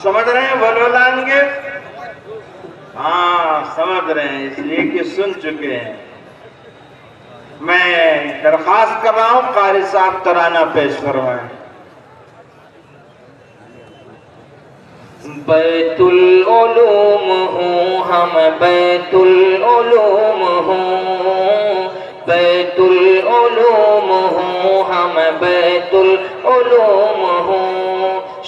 سمجھ رہے ہیں ولولان کے؟ ہاں سمجھ رہے ہیں، اس لیے کہ سن چکے ہیں۔ میں درخواست کر رہا ہوں قاری صاحب ترانہ پیش فرمائیں۔ بیت العلوم ہوں ہم، بیت العلوم ہوں، بیت العلوم ہوں ہم، بیت العلوم ہوں،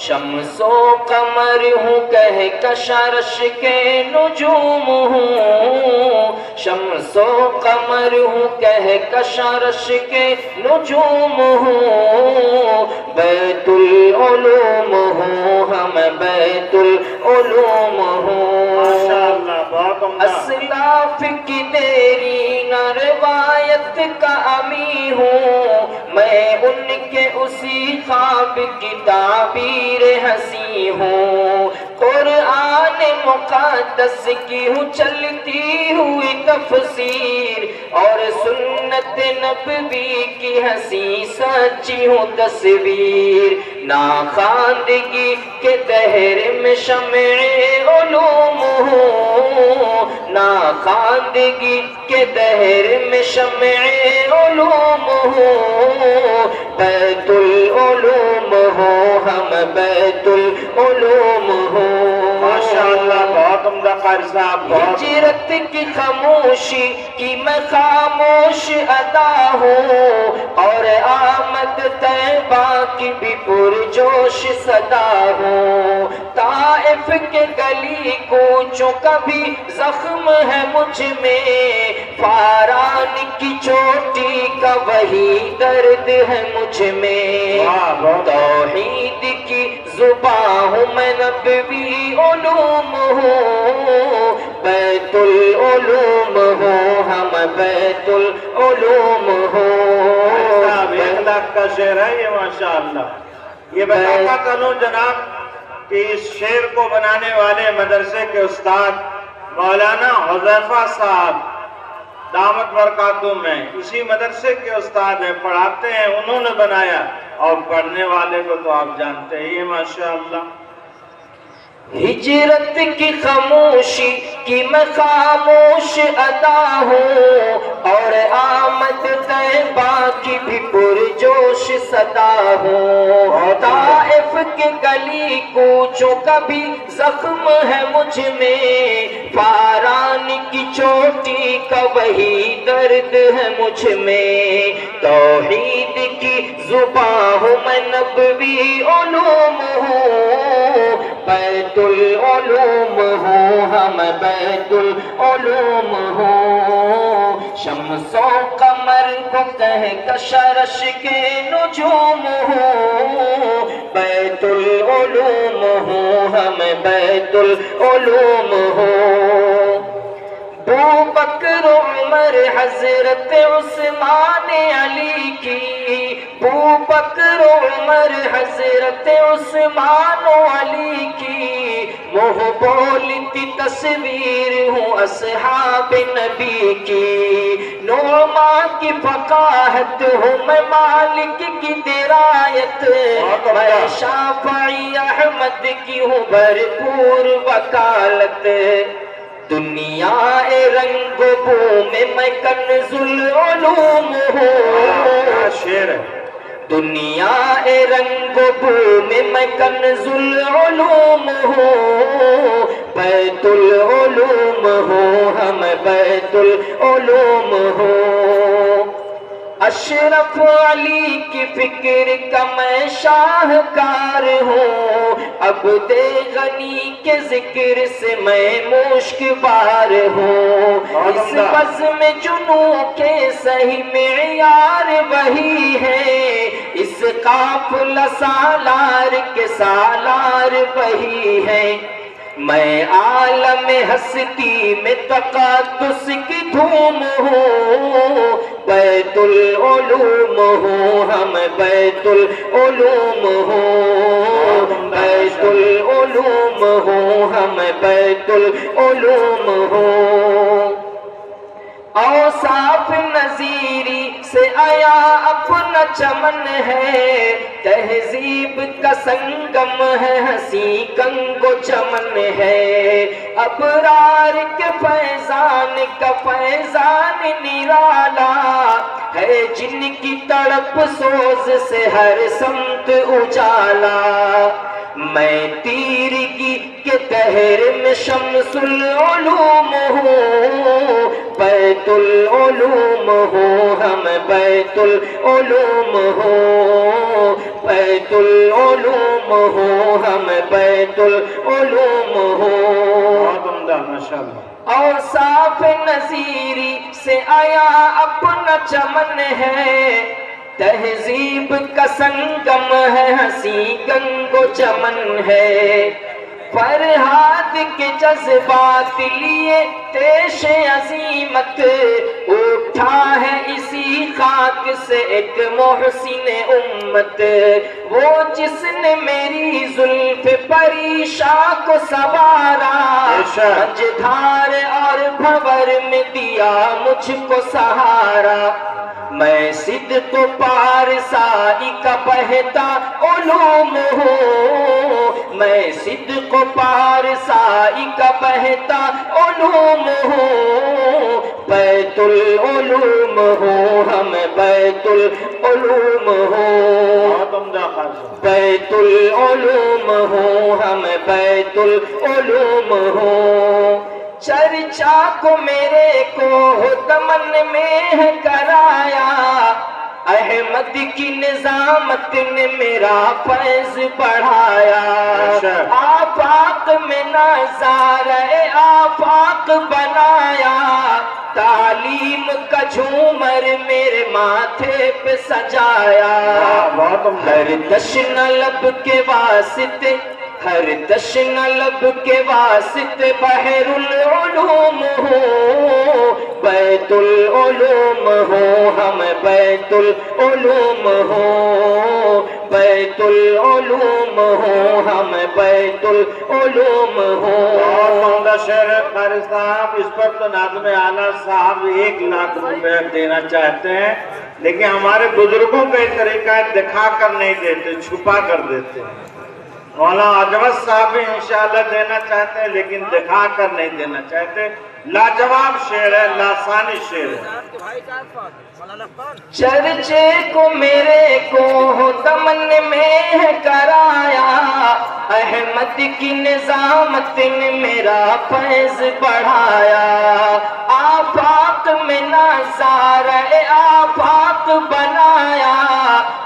شمس و قمر ہوں کہہ کشرش کے نجوم ہوں، شمس و قمر ہوں کہہ کشرش کے نجوم ہوں، بیت العلوم ہوں ہم، بیت العلوم ہوں، اسلاف کی دیرین روایت کا امی ہوں، میں ان کے اسی خواب کی تعبیر ہنسی ہوں، قرآن مقدس کی ہوں چلتی ہوئی تفسیر، اور سنت نبوی کی ہنسی سچی ہوں تصویر، ناخواندگی کے دہر میں شمع علوم ہوں، ناخواندگی کے دہر میں شمع علوم ہوں، بیت العلوم ہوں ہم، بیت العلوم ہوں، ماشاءاللہ بہت عمدہ قاری صاحب۔ ہجرت کی خاموشی کی میں خاموش ادا ہوں، اور آمد طیبہ کی بھی پرجوش صدا ہوں، طائف کے گلی کوچوں کا بھی زخم ہے مجھ میں، فاران کی چوٹی کا وہی درد ہے مجھ میں، توحید کی زباں ہوں میں، نبوی علوم ہوں، بیت العلوم ہوں ہم، بیت العلوم ہوں، ایک لاکھ کا شعر ہے یہ ماشاءاللہ۔ یہ بتاتا چلوں جناب کہ اس شعر کو بنانے والے مدرسے کے استاد مولانا حذیفہ صاحب دامت برکاتہم میں اسی مدرسے کے استاد ہیں، پڑھاتے ہیں، انہوں نے بنایا، اور پڑھنے والے کو تو آپ جانتے ہی ماشاءاللہ۔ ہجرت کی خاموشی کی میں خاموش ادا ہوں، اور آمد طیبہ کی بھی پرجوش صدا ہوں، طائف کے گلی کوچوں کا بھی زخم ہے مجھ میں، فاران کی چوٹی کا وہی درد ہے مجھ میں، توحید کی زباں ہوں میں، نبوی علوم ہوں، بیت العلوم ہوں ہم، بیت العلوم ہوں، شمس و قمر کو کہہ کشرش کے نجوم ہوں، بیت العلوم ہوں ہم، بیت العلوم ہوں، ابو بکر عمر حضرت عثمان علی کی، ابو بکر عمر حضرت عثمان علی کی، منہ بولتی تصویر ہوں اصحاب نبی کی، نعمان کی فقاہت ہوں میں، مالک کی درایت، میں شافعی احمد کی ہوں بھرپور وکالت، دنیا رنگ و بو میں کنز العلوم ہوں، دنیا رنگ و بو میں کنز العلوم ہوں، بیت العلوم ہوں ہم، بیت العلوم ہوں، اشرف علی کی فکر کا میں شاہکار ہوں، عبد غنی کے ذکر سے میں مشک بار ہوں، اس بزم جنوں کے صحیح معیار وہی ہے، اس قافلہ سالار کے سالار وہی ہے، میں عالم ہستی میں تقدس کی دھوم ہوں، بیت العلوم ہوں ہم، بیت العلوم ہوں، بیت العلوم ہوں ہم، بیت العلوم ہوں، اوصاف نظیری سے آیا اپنا چمن ہے، تہذیب کا سنگم ہے، ہنسی گنگ و چمن ہے، ابرار کے فیضان کا فیضان نرالا ہے، جن کی تڑپ سوز سے ہر سمت اجالا، میں تیرگی کے دہر میں شمس العلوم ہوں، بیت العلوم ہوں، ہم بیت العلوم ہوں، بیت العلوم ہوں، ہم بیت العلوم ہوں۔ بہت عمدہ، ماشاءاللہ۔ اور صاف نظیری سے آیا اپنا چمن ہے، تہذیب کا سنگم ہے، ہنسی گنگ و چمن ہے، فرہاد کے جذبات لیے تیش عظیمت، اٹھا ہے اسی خاک سے ایک محسن امت، وہ جس نے میری زلف پریشاں کو سوارا، مجھدھار اور بھور میں دیا مجھ کو سہارا، میں صدق و پارسائی کا بہتا علوم ہوں، میں صدق و پارسائی کا بہتا علوم ہوں، بیت العلوم ہوں، ہم بیت العلوم ہوں، بیت العلوم ہوں، ہم بیت العلوم ہوں، چرچا کو میرے کو دمن میں ہے کرایا، احمد کی نظامت نے میرا فیض بڑھایا، آفاق میں نظارہ آفاق بنایا، تعلیم کا جھومر میرے ماتھے پہ سجایا، ہر دشن لب کے واسطے، ہر دشن لب کے واسطے بحر العلوم ہوں، بیت العلوم ہوں، ہم بیت العلوم ہوں، بیت العلوم ہوں، ہم بیت العلوم ہوں۔ اور عمدہ شعر ہے قاری صاحب، اس پر تو ناظم اعلیٰ صاحب 1,00,000 روپے دینا چاہتے ہیں، لیکن ہمارے بزرگوں کا یہ طریقہ ہے دکھا کر نہیں دیتے، چھپا کر دیتے ہیں۔ مولانا عجوت صاحب بھی انشاءاللہ دینا چاہتے ہیں لیکن دکھا کر نہیں دینا چاہتے، لاجواب شعر ہے، لاسانی شعر ہے۔ چرچے کو میرے کو دمن میں ہے کرایا، احمد کی نظامت نے میرا فیض بڑھایا، آفاق میں نظارہ آفاق بنایا،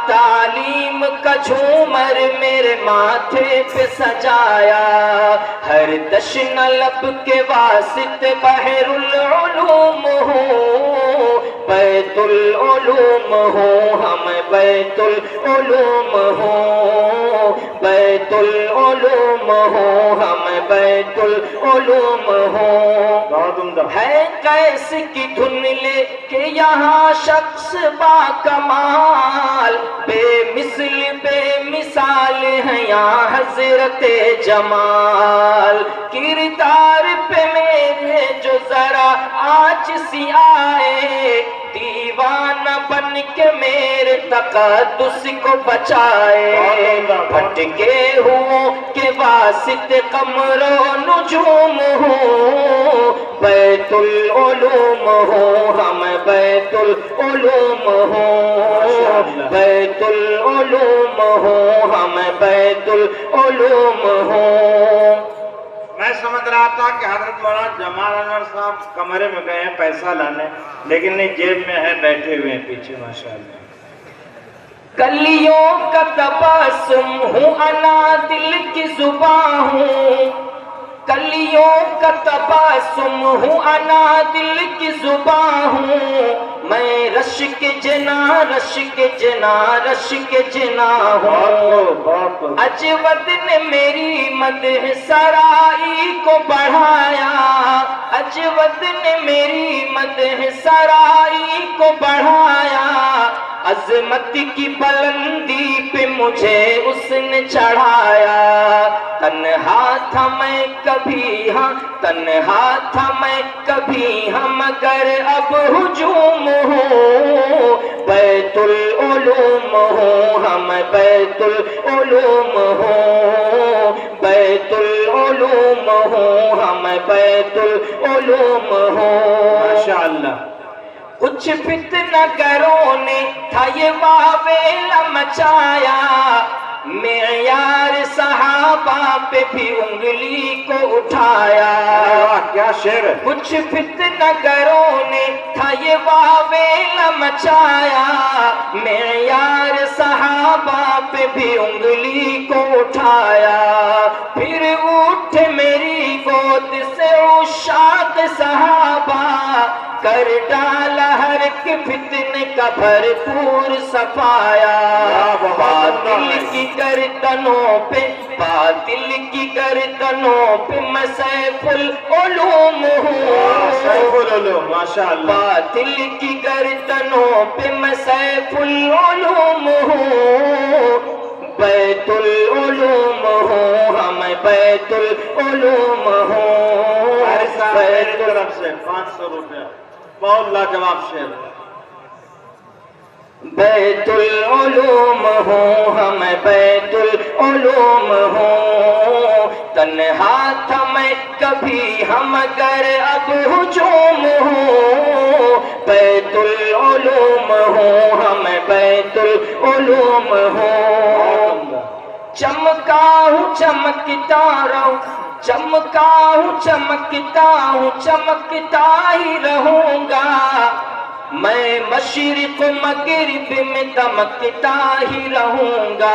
تعلیم کا جھومر میرے ماتھے پہ سجایا، ہر دشن لب کے واسطے بحر العلوم ہوں، بیت العلوم ہوں، ہم بیت العلوم ہوں، بیت العلوم ہوں، ہم بیت العلوم ہوں۔ بہت عمدہ ہے کیس کی دھن لے کہ یہاں شخص با کمال، بے مثل بے مثال ہے یہاں حضرت جمال، کردار پہ میرے جو ذرا آج سی آئے، دیوانہ بن کے میرے تقدس کو بچائے، بھٹکے ہوں کے واسطے قمر و نجوم ہوں، بیت العلوم ہوں، ہم بیت العلوم ہوں، بیت العلوم ہوں، ہم بیت العلوم ہوں۔ میں سمجھ رہا تھا کہ حضرت مولانا جمال انور صاحب کمرے میں گئے ہیں پیسہ لانے، لیکن نہیں، جیب میں ہے، بیٹھے ہوئے ہیں پیچھے ماشاءاللہ۔ کلیوں کا تبسم ہوں، انا دل کی زباں ہوں، کلیوں کا تبسم ہوں، انا دل کی زباں ہوں، میں رش کے جنا، رش کے جنا، رش کے جنا ہوں، اجود نے میری مدح سرائی کو بڑھایا، اجود نے میری مدح سرائی کو بڑھایا، عظمت کی بلندی پہ مجھے اس نے چڑھایا، تنہا تھا میں کبھی ہاں، تنہا تھا میں کبھی ہاں، مگر اب ہجوم ہوں، بیت العلوم ہوں ہم بیت العلوم ہوں بیت العلوم ہوں ہم بیت العلوم ہوں ماشاءاللہ کچھ فتنہ گروں نے تھا یہ واویلا مچایا معیار صحابہ پہ بھی انگلی کو اٹھایا کیا شعر ہے کچھ فتنہ گروں نے تھا یہ واویلا مچایا معیار صحابہ پہ بھی انگلی کو اٹھایا پھر اٹھ میری گود سے عشاق صحابہ کر ڈالا ہر ایک فتنے کا بھرپور صفایا باطل کی گردنوں پہ باطل کی گردنوں پہ میں سیف العلوم ہوں سیف العلوم ماشاءاللہ باطل کی گردنوں پہ میں سیف العلوم ہوں بیت العلوم ہوں ہم بیت العلوم ہوں میری طرف سے 500 روپیہ بہت لاجواب شعر بیت العلوم ہوں ہم بیت العلوم ہوں تنہا تھا میں کبھی ہم گر اب ہجوم ہوں بیت العلوم ہوں ہم بیت العلوم ہوں چمکا ہوں چمکتا رہوں چمکا ہوں چمکتا ہوں چمکتا ہی رہوں گا میں مشرق مغرب میں دمکتا ہی رہوں گا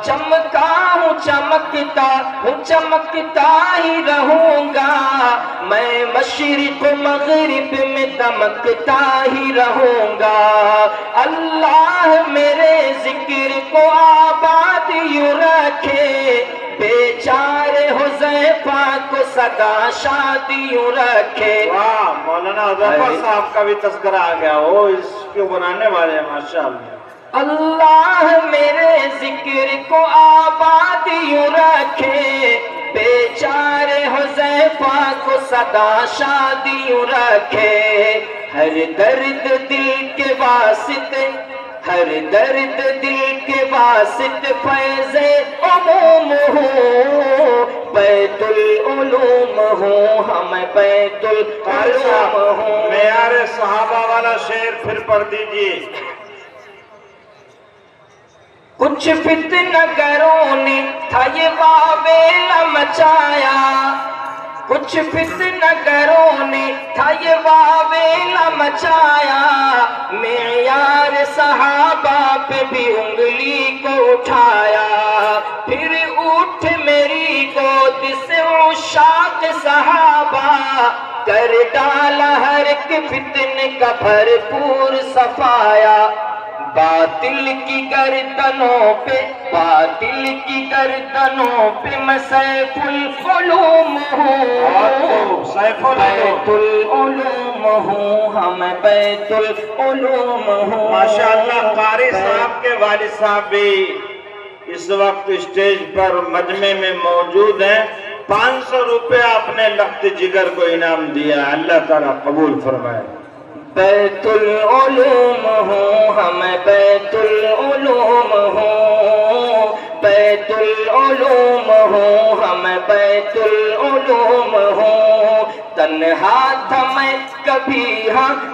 چمکا ہوں چمکتا ہوں چمکتا ہی رہوں گا میں مشرق مغرب میں دمکتا ہی رہوں گا اللہ میرے ذکر کو آباد یوں رکھے بیچارے حذیفہ کو سدا شادیوں رکھے واہ مولانا حذیفہ صاحب کا بھی تذکرہ آ گیا وہ اس کو بنانے والے ہیں ماشاءاللہ اللہ میرے ذکر کو آباد یوں رکھے بیچارے حذیفہ کو سدا شادیوں رکھے ہر درد دل کے واسطے ہر درد دل کے واسط فیض عموم ہوں بیت العلوم ہوں ہم بیت العلوم ہوں معیار صحابہ والا شعر پھر پڑھ دیجئے کچھ فتنہ گروں نے تھا یہ واویلا مچایا کچھ فتنہ گروں نے تھا یہ واویلا مچایا معیار صحابہ پہ بھی انگلی کو اٹھایا پھر اٹھ میری گود سے عشاق صحابہ کر ڈالا ہر ایک فتنے کا بھرپور صفایا باطل کی گردنوں پہ باطل کی گردنوں پہ میں سیف العلوم ہوں سیف بیت العلوم ہوں ہم بیت العلوم ہوں ماشاءاللہ قاری صاحب کے والد صاحب بھی اس وقت اسٹیج پر مجمع میں موجود ہیں 500 روپے اپنے لخت جگر کو انعام دیا اللہ تعالیٰ قبول فرمائے بیت العلوم ہوں ہم بیت العلوم ہوں بیت العلوم ہوں ہم بیت العلوم ہوں تنہا تھا میں کبھی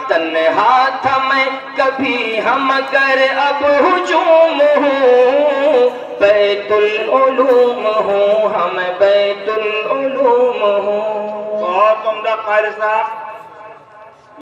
تنہا تھا میں کبھی ہم گر اب ہجوم ہوں بیت العلوم ہوں ہم بیت العلوم ہوں بہت عمدہ قاری صاحب